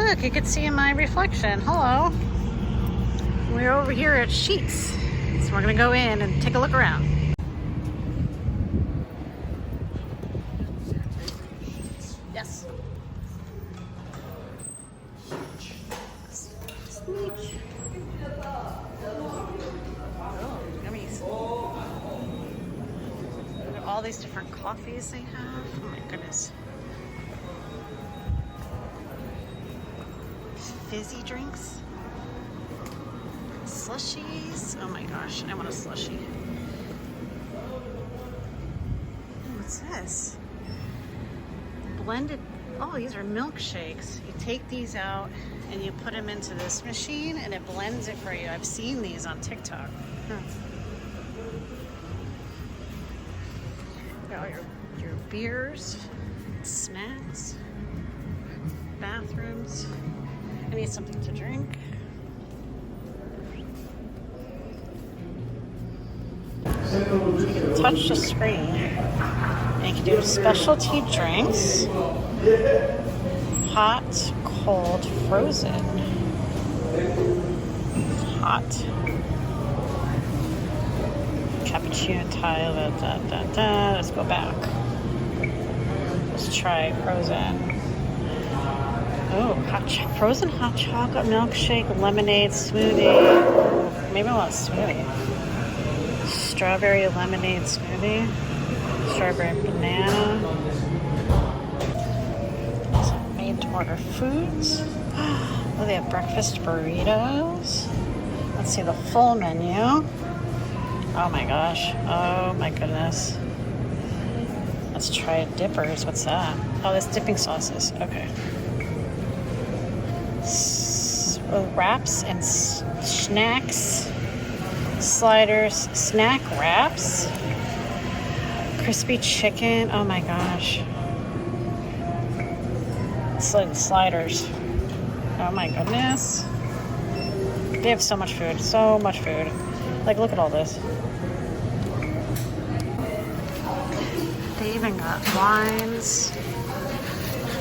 look, you can see my reflection. Hello. We're over here at Sheets. So we're gonna go in and take a look around. Yes. Sneech. Oh, yummies. Look at all these different coffees they have. Oh my goodness. Fizzy drinks. Slushies. Oh my gosh, I want a slushie. What's this? Blended. Oh, these are milkshakes. You take these out and you put them into this machine and it blends it for you. I've seen these on TikTok. Got all your beers, snacks, bathrooms. I need something to drink. So you can touch the screen and you can do specialty drinks. Hot, cold, frozen. Hot. Cappuccino Thai, Let's go back. Let's try frozen. Oh, frozen hot chocolate milkshake, lemonade smoothie. Maybe I want a smoothie. Strawberry lemonade smoothie. Strawberry banana. Some made to order foods. Oh, they have breakfast burritos. Let's see the full menu. Oh my gosh. Oh my goodness. Let's try dippers. What's that? Oh, that's dipping sauces. Okay. Wraps and snacks, sliders, snack wraps, crispy chicken. Oh my gosh. Sliders. Oh my goodness. They have so much food. So much food. Like, look at all this. They even got wines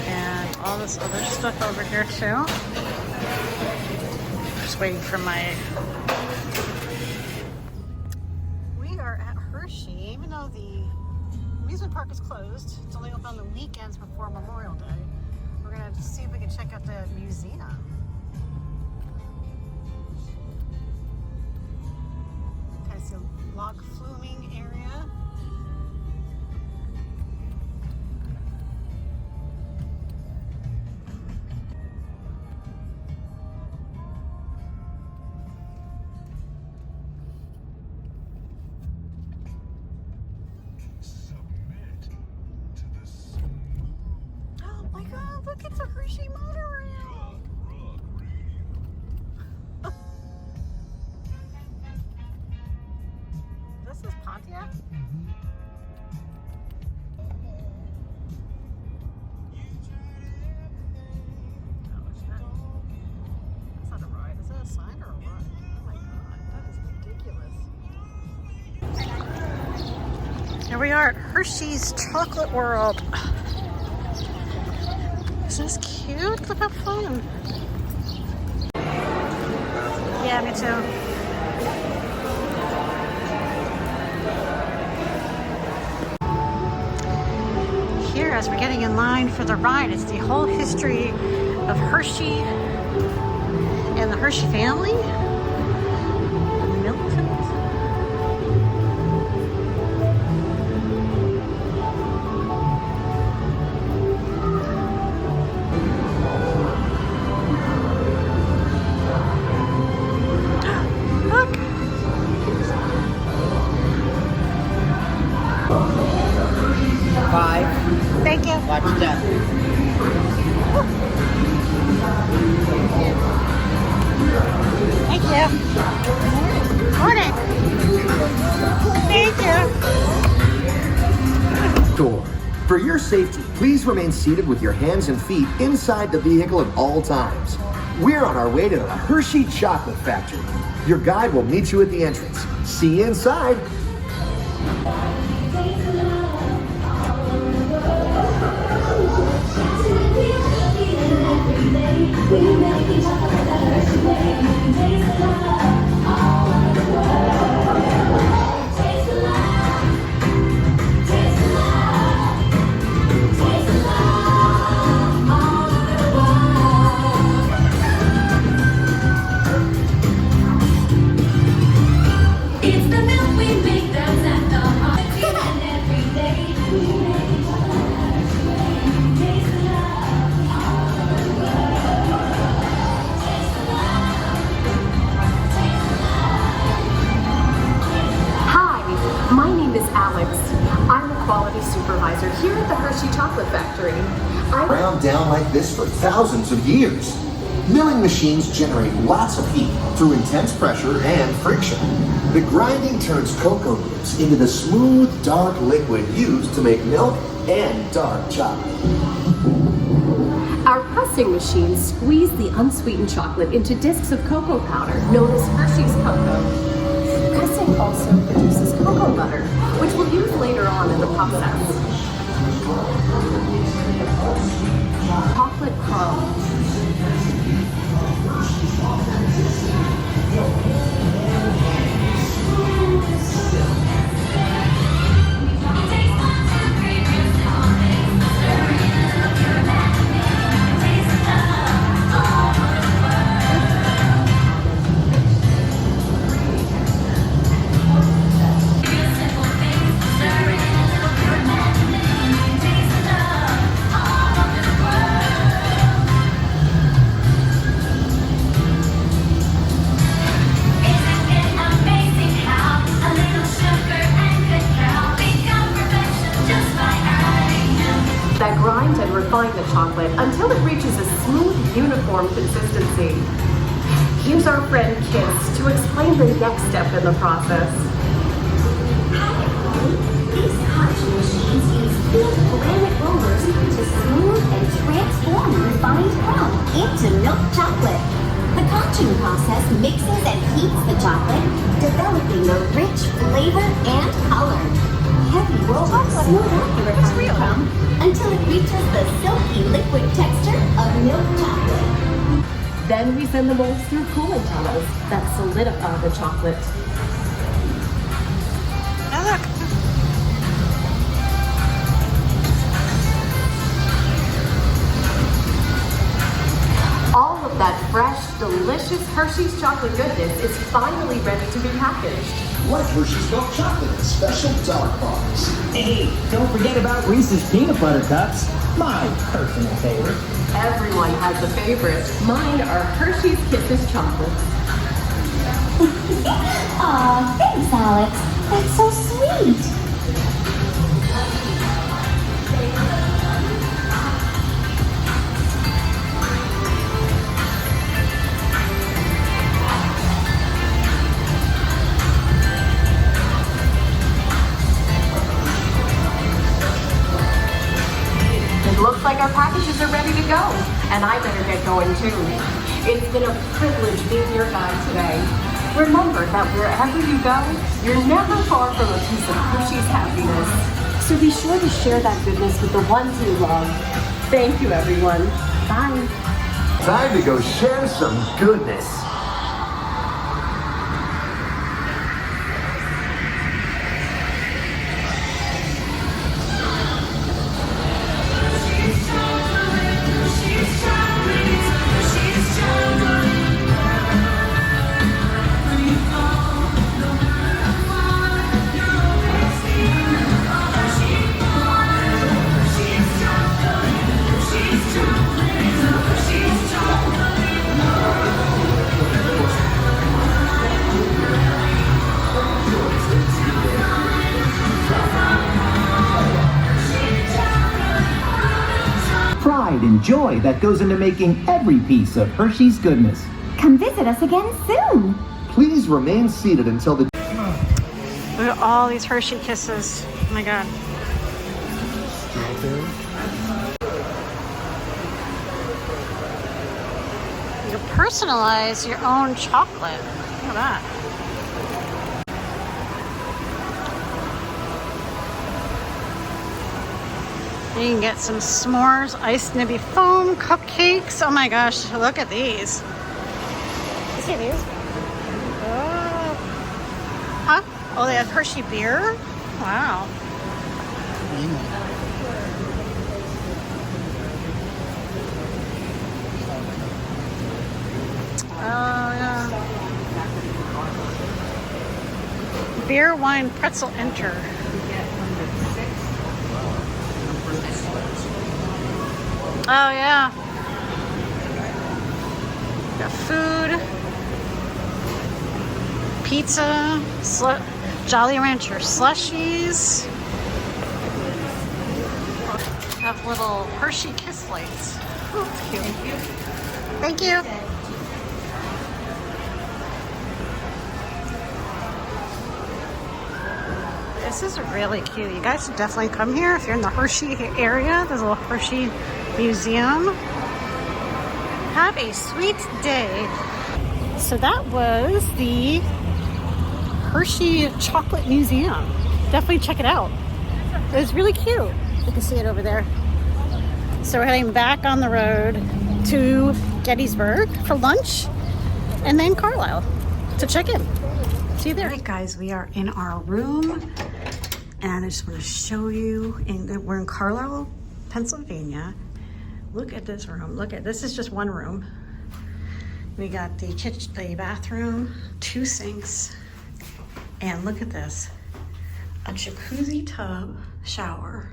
and all this other stuff over here too. Just waiting for my... We are at Hershey, even though the amusement park is closed. It's only open on the weekends before Memorial Day. We're gonna see if we can check out the museum. Kind of see a log fluming area. Look, it's a Hershey monorail. This is Pontiac? Oh, that's not a ride. Is that a sign or a ride? Oh my god, that is ridiculous. Here we are at Hershey's Chocolate World. Isn't this cute? Look how fun. Yeah, me too. Here, as we're getting in line for the ride, it's the whole history of Hershey and the Hershey family. Milton. Thank you. Watch that. Thank you. Morning. Thank you. Door. For your safety, please remain seated with your hands and feet inside the vehicle at all times. We're on our way to the Hershey Chocolate Factory. Your guide will meet you at the entrance. See you inside. chocolate factory. Ground down like this for thousands of years. Milling machines generate lots of heat through intense pressure and friction. The grinding turns cocoa nibs into the smooth, dark liquid used to make milk and dark chocolate. Our pressing machines squeeze the unsweetened chocolate into discs of cocoa powder, known as Hershey's cocoa. Pressing also produces cocoa butter, which we'll use later on in the process. Chocolate crumb. That grind and refine the chocolate until it reaches a smooth, uniform consistency. Here's our friend Kiss to explain the next step in the process. These conching machines use field granite rollers to smooth and transform refined crumb into milk chocolate. The conching process mixes and heats the chocolate, developing a rich flavor and color. Heavy rollers smooth out the refined crumb until it reaches the silky liquid texture of milk chocolate. Then we send the molds through cooling tunnels that solidify the chocolate. Oh, look. All of that fresh, delicious Hershey's chocolate goodness is finally ready to be packaged. Like Hershey's milk chocolate in special dark bars. Hey, don't forget about Reese's peanut butter cups, my personal favorite. Everyone has a favorite. Mine are Hershey's Kisses chocolates. Aw, thanks, Alex. That's so sweet. It looks like our packages are ready to go, and I better get going too. It's been a privilege being your guide today. Remember that wherever you go, you're never far from a piece of Hershey's happiness. So be sure to share that goodness with the ones you love. Thank you, everyone. Bye. Time to go share some goodness. Pride and joy that goes into making every piece of Hershey's goodness. Come visit us again soon. Please remain seated until the Look at all these Hershey Kisses. Oh my god. You personalize your own chocolate. Look at that. You can get some s'mores, iced nibby foam, cupcakes. Oh my gosh, look at these. You see these? Oh. Huh? Oh, they have Hershey beer? Wow. Oh, yeah. Beer, wine, pretzel, enter. Oh, yeah. Got food, pizza, Jolly Rancher slushies. have little Hershey Kiss lights. Oh, that's cute. Thank you. Thank you. This is really cute. You guys should definitely come here if you're in the Hershey area. There's a little Hershey museum. Have a sweet day. So that was the Hershey Chocolate Museum. Definitely check it out. It was really cute. You can see it over there. So we're heading back on the road to Gettysburg for lunch and then Carlisle to check in. See you there. All right, guys, we are in our room and I just want to show you. We're in Carlisle, Pennsylvania. Look at this room. This is just one room. We got the kitchen, the bathroom, 2 sinks, and look at this. A jacuzzi tub shower.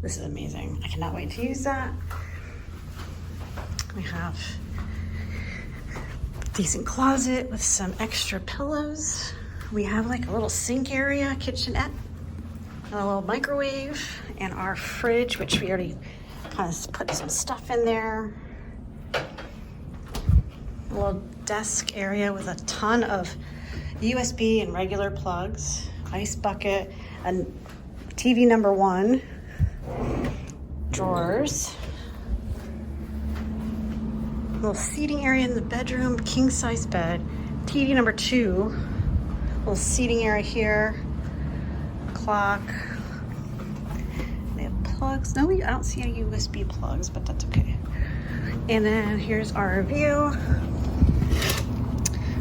This is amazing. I cannot wait to use that. We have a decent closet with some extra pillows. We have like a little sink area, kitchenette, a little microwave, and our fridge, which we already kind of put some stuff in there. A little desk area with a ton of USB and regular plugs, ice bucket, and TV number 1, drawers, little seating area in the bedroom, king size bed, TV number 2, little seating area here, clock. They have plugs. No, I don't see any USB plugs, but that's okay. And then here's our view.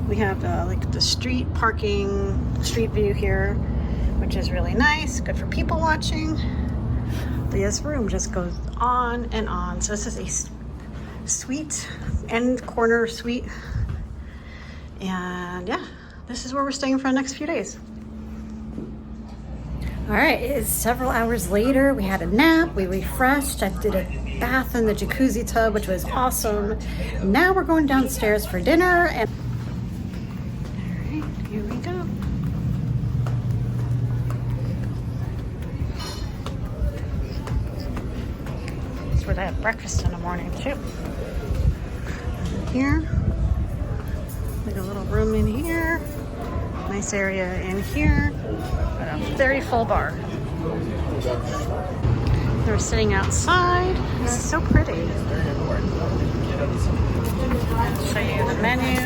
We have like the street view here, which is really nice, good for people watching. This room just goes on and on. So this is a suite, end corner suite. And yeah, this is where we're staying for the next few days. All right, it is several hours later. We had a nap, we refreshed. I did a bath in the jacuzzi tub, which was awesome. Now we're going downstairs for dinner. And all right, here we go. That's where they have breakfast in the morning too. And here, like a little room in here. Nice area in here. But a very full bar. They're sitting outside. This is so pretty. I'll show you the menu.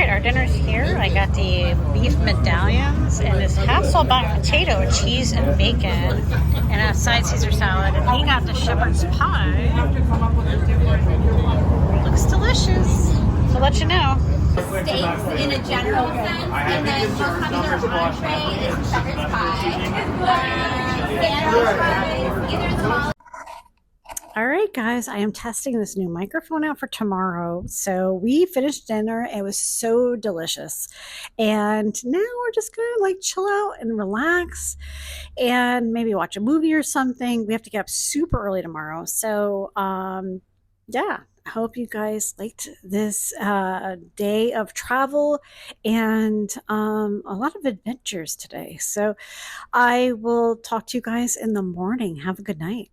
Our dinner's here. I got the beef medallions and this Hasselback potato, cheese, and bacon, and a side Caesar salad. And he got the shepherd's pie. Looks delicious. So I'll let you know. Steaks in a general sense, and then we'll have either entree is shepherd's pie, sandwich fries, either small. All right, guys, I am testing this new microphone out for tomorrow. So we finished dinner. It was so delicious. And now we're just going to like chill out and relax and maybe watch a movie or something. We have to get up super early tomorrow. So, yeah, I hope you guys liked this day of travel and a lot of adventures today. So I will talk to you guys in the morning. Have a good night.